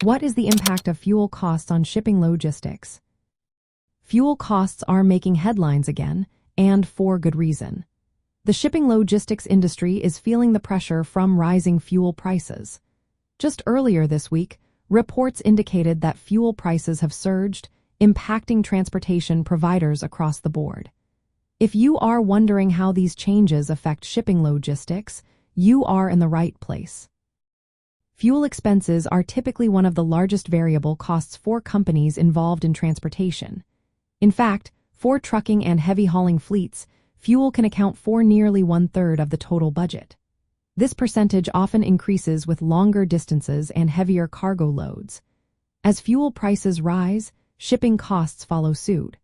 What is the impact of fuel costs on shipping logistics? Fuel costs are making headlines again, and for good reason. The shipping logistics industry is feeling the pressure from rising fuel prices. Just earlier this week, reports indicated that fuel prices have surged, impacting transportation providers across the board. If you are wondering how these changes affect shipping logistics, you are in the right place. Fuel expenses are typically one of the largest variable costs for companies involved in transportation. In fact, for trucking and heavy-hauling fleets, fuel can account for nearly one-third of the total budget. This percentage often increases with longer distances and heavier cargo loads. As fuel prices rise, shipping costs follow suit.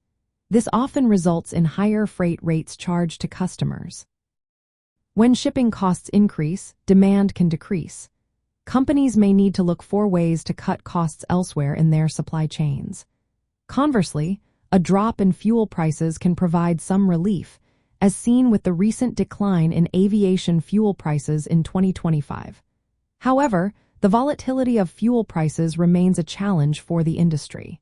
This often results in higher freight rates charged to customers. When shipping costs increase, demand can decrease. Companies may need to look for ways to cut costs elsewhere in their supply chains. Conversely, a drop in fuel prices can provide some relief, as seen with the recent decline in aviation fuel prices in 2025. However, the volatility of fuel prices remains a challenge for the industry.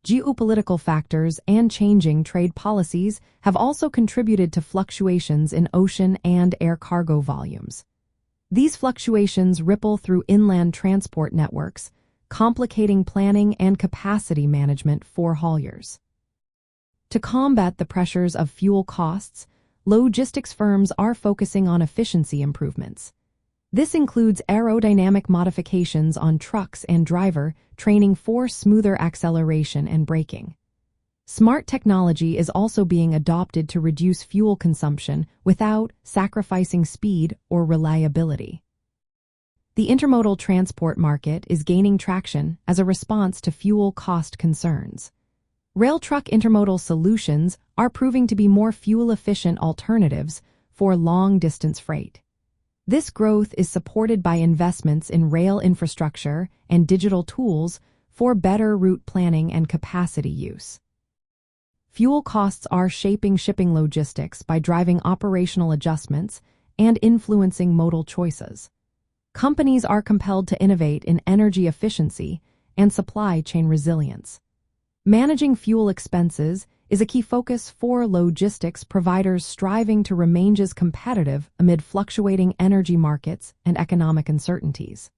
Geopolitical factors and changing trade policies have also contributed to fluctuations in ocean and air cargo volumes. These fluctuations ripple through inland transport networks, complicating planning and capacity management for hauliers. To combat the pressures of fuel costs, logistics firms are focusing on efficiency improvements. This includes aerodynamic modifications on trucks and driver training for smoother acceleration and braking. Smart technology is also being adopted to reduce fuel consumption without sacrificing speed or reliability. The intermodal transport market is gaining traction as a response to fuel cost concerns. Rail truck intermodal solutions are proving to be more fuel-efficient alternatives for long-distance freight. This growth is supported by investments in rail infrastructure and digital tools for better route planning and capacity use. Fuel costs are shaping shipping logistics by driving operational adjustments and influencing modal choices. Companies are compelled to innovate in energy efficiency and supply chain resilience. Managing fuel expenses is a key focus for logistics providers striving to remain as competitive amid fluctuating energy markets and economic uncertainties.